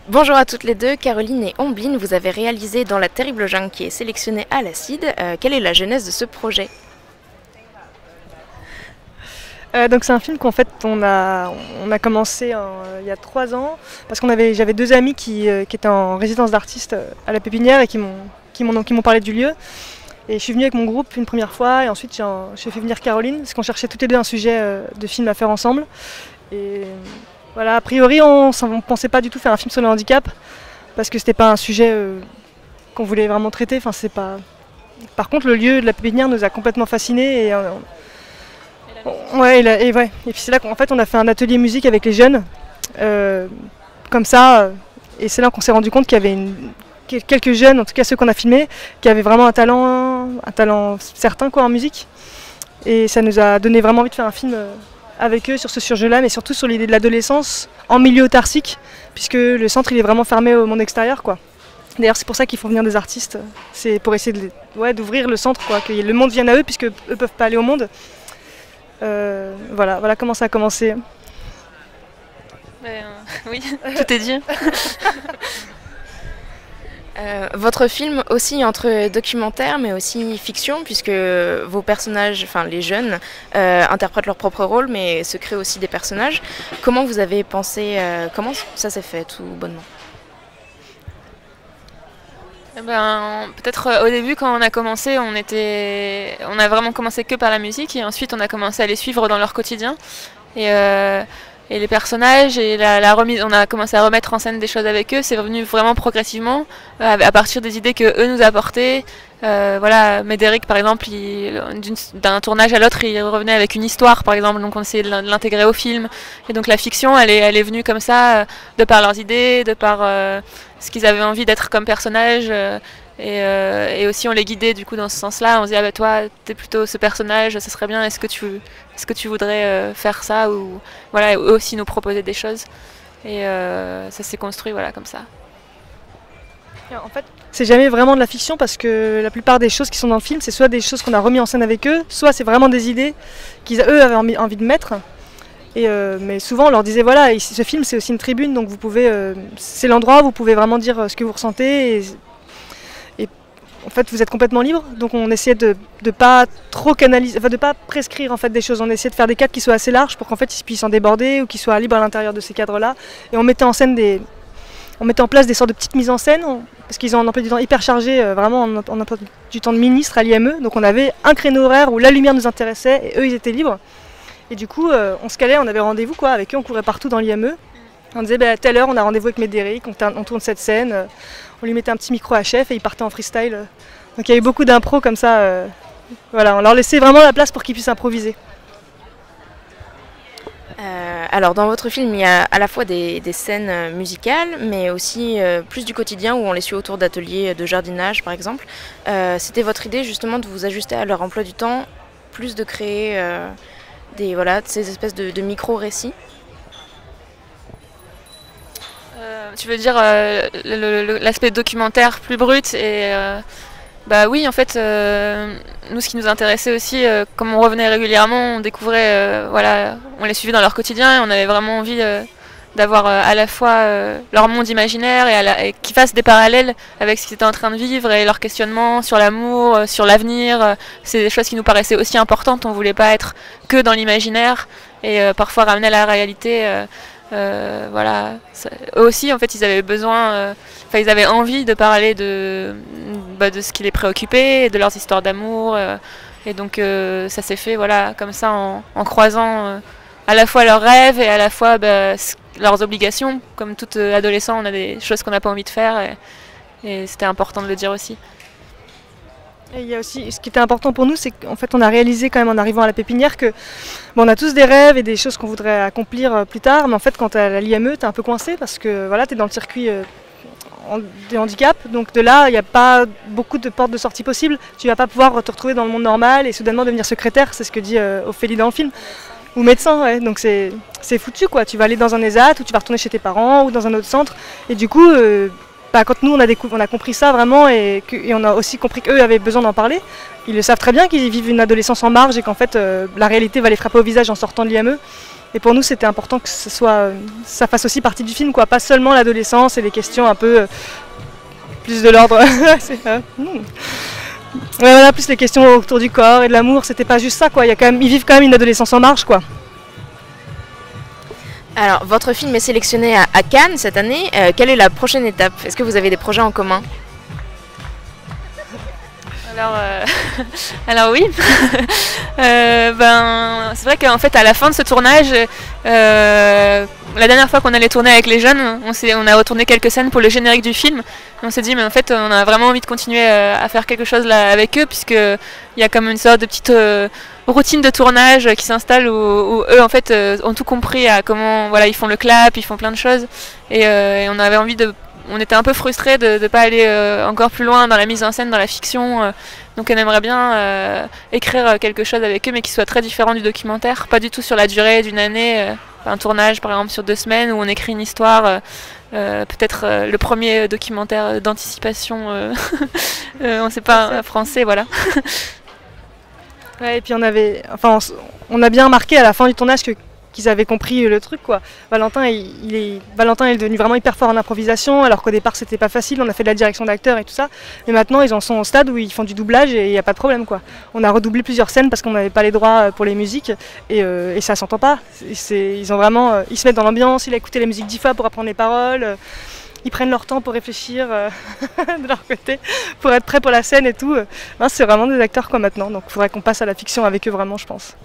Bonjour à toutes les deux, Caroline et Omblin, vous avez réalisé Dans la terrible jungle qui est sélectionné à l'Acide. Quelle est la genèse de ce projet? Donc c'est un film qu'en fait on a commencé il y a 3 ans parce j'avais deux amis qui étaient en résidence d'artiste à la Pépinière et qui m'ont parlé du lieu. Et je suis venue avec mon groupe une première fois et ensuite j'ai fait venir Caroline parce qu'on cherchait toutes les deux un sujet de film à faire ensemble. Et voilà, a priori on ne pensait pas du tout faire un film sur le handicap parce que c'était pas un sujet qu'on voulait vraiment traiter. Enfin, c'est pas... Par contre le lieu de la Pépinière nous a complètement fascinés ouais. Et puis c'est là qu'en fait on a fait un atelier musique avec les jeunes, comme ça, et c'est là qu'on s'est rendu compte qu'il y avait quelques jeunes, en tout cas ceux qu'on a filmés, qui avaient vraiment un talent certain quoi en musique. Et ça nous a donné vraiment envie de faire un film avec eux sur ce sujet-là, mais surtout sur l'idée de l'adolescence en milieu autarcique, puisque le centre il est vraiment fermé au monde extérieur quoi. D'ailleurs c'est pour ça qu'ils font venir des artistes, c'est pour essayer d'ouvrir le centre quoi, que le monde vienne à eux puisque eux peuvent pas aller au monde. Voilà comment ça a commencé. Oui, tout est dit. Votre film oscille entre documentaire mais aussi fiction, puisque vos personnages, enfin les jeunes, interprètent leur propre rôle mais se créent aussi des personnages. Comment vous avez pensé, comment ça s'est fait tout bonnement? Peut-être au début quand on a commencé, on a vraiment commencé que par la musique et ensuite on a commencé à les suivre dans leur quotidien. Et les personnages et la remise, on a commencé à remettre en scène des choses avec eux, c'est venu vraiment progressivement à partir des idées que eux nous apportaient. Voilà, Médéric par exemple, d'un tournage à l'autre, il revenait avec une histoire par exemple, donc on essayait de l'intégrer au film. Et donc la fiction, elle est venue comme ça, de par leurs idées, de par ce qu'ils avaient envie d'être comme personnage. Et aussi on les guidait du coup dans ce sens-là. On se dit ah bah toi t'es plutôt ce personnage, ça serait bien. Est-ce que tu voudrais faire ça ou voilà, eux aussi nous proposer des choses. Et ça s'est construit voilà comme ça. En fait, c'est jamais vraiment de la fiction parce que la plupart des choses qui sont dans le film, c'est soit des choses qu'on a remis en scène avec eux, soit c'est vraiment des idées qu'ils eux avaient envie de mettre. Mais souvent on leur disait voilà, ici, ce film c'est aussi une tribune, donc vous pouvez, c'est l'endroit où vous pouvez vraiment dire ce que vous ressentez. Et en fait vous êtes complètement libre, donc on essayait de pas trop canaliser, enfin de pas prescrire en fait des choses. On essayait de faire des cadres qui soient assez larges pour qu'en fait ils puissent en déborder ou qu'ils soient libres à l'intérieur de ces cadres-là. Et on mettait en place des sortes de petites mises en scène, parce qu'ils ont un emploi du temps hyper chargé, vraiment en emploi du temps de ministre à l'IME. Donc on avait un créneau horaire où la lumière nous intéressait et eux ils étaient libres. Et du coup on se calait, on avait rendez-vous quoi avec eux, on courait partout dans l'IME. On disait à telle heure on a rendez-vous avec Médéric, on tourne cette scène, on lui mettait un petit micro à chef et il partait en freestyle. Donc il y a eu beaucoup d'impro comme ça, voilà, on leur laissait vraiment la place pour qu'ils puissent improviser. Alors dans votre film il y a à la fois des scènes musicales mais aussi plus du quotidien où on les suit autour d'ateliers de jardinage par exemple. C'était votre idée justement de vous ajuster à leur emploi du temps, plus de créer ces espèces de micro-récits? Tu veux dire l'aspect documentaire plus brut et bah oui en fait nous ce qui nous intéressait aussi comme on revenait régulièrement on découvrait voilà on les suivait dans leur quotidien et on avait vraiment envie d'avoir à la fois leur monde imaginaire et qu'ils fassent des parallèles avec ce qu'ils étaient en train de vivre et leur questionnement sur l'amour, sur l'avenir. C'est des choses qui nous paraissaient aussi importantes, on voulait pas être que dans l'imaginaire et parfois ramener à la réalité. Voilà, eux aussi en fait ils avaient besoin, ils avaient envie de parler de ce qui les préoccupait, de leurs histoires d'amour, et donc ça s'est fait voilà comme ça en croisant à la fois leurs rêves et à la fois leurs obligations. Comme tout adolescent, on a des choses qu'on n'a pas envie de faire et c'était important de le dire aussi. Et il y a aussi, ce qui était important pour nous, c'est qu'en fait on a réalisé quand même en arrivant à la Pépinière que on a tous des rêves et des choses qu'on voudrait accomplir plus tard, mais en fait quand tu es à l'IME, tu es un peu coincé parce que voilà, tu es dans le circuit des handicaps, donc de là il n'y a pas beaucoup de portes de sortie possibles. Tu vas pas pouvoir te retrouver dans le monde normal et soudainement devenir secrétaire, c'est ce que dit Ophélie dans le film. Ou médecin, ouais. Donc c'est foutu quoi. Tu vas aller dans un ESAT ou tu vas retourner chez tes parents ou dans un autre centre. Et du coup, quand nous on a compris ça vraiment et on a aussi compris qu'eux avaient besoin d'en parler, ils le savent très bien qu'ils vivent une adolescence en marge et qu'en fait la réalité va les frapper au visage en sortant de l'IME. Et pour nous c'était important que ça fasse aussi partie du film, quoi. Pas seulement l'adolescence et les questions un peu plus de l'ordre. Voilà, plus les questions autour du corps et de l'amour, c'était pas juste ça, quoi. Ils vivent quand même une adolescence en marge, quoi. Alors, votre film est sélectionné à Cannes cette année. Quelle est la prochaine étape? Est-ce que vous avez des projets en commun? Alors oui, c'est vrai qu'en fait à la fin de ce tournage, la dernière fois qu'on allait tourner avec les jeunes, on a retourné quelques scènes pour le générique du film. On s'est dit mais en fait on a vraiment envie de continuer à faire quelque chose là avec eux, puisqu'il y a comme une sorte de petite routine de tournage qui s'installe où eux en fait ont tout compris à comment ils font le clap, ils font plein de choses et on avait envie on était un peu frustrés de ne pas aller encore plus loin dans la mise en scène, dans la fiction. Donc on aimerait bien écrire quelque chose avec eux, mais qui soit très différent du documentaire. Pas du tout sur la durée d'une année. Un tournage par exemple sur 2 semaines où on écrit une histoire. Peut-être le premier documentaire d'anticipation. On ne sait pas français, voilà. Ouais, et puis on a bien remarqué à la fin du tournage qu'ils avaient compris le truc, quoi. Valentin est devenu vraiment hyper fort en improvisation, alors qu'au départ c'était pas facile, on a fait de la direction d'acteurs et tout ça, mais maintenant ils en sont au stade où ils font du doublage et il n'y a pas de problème, quoi. On a redoublé plusieurs scènes parce qu'on n'avait pas les droits pour les musiques et ça s'entend pas. Ils se mettent dans l'ambiance, ils ont écouté la musique 10 fois pour apprendre les paroles. Ils prennent leur temps pour réfléchir de leur côté, pour être prêts pour la scène et tout. C'est vraiment des acteurs, quoi, maintenant, donc il faudrait qu'on passe à la fiction avec eux vraiment, je pense.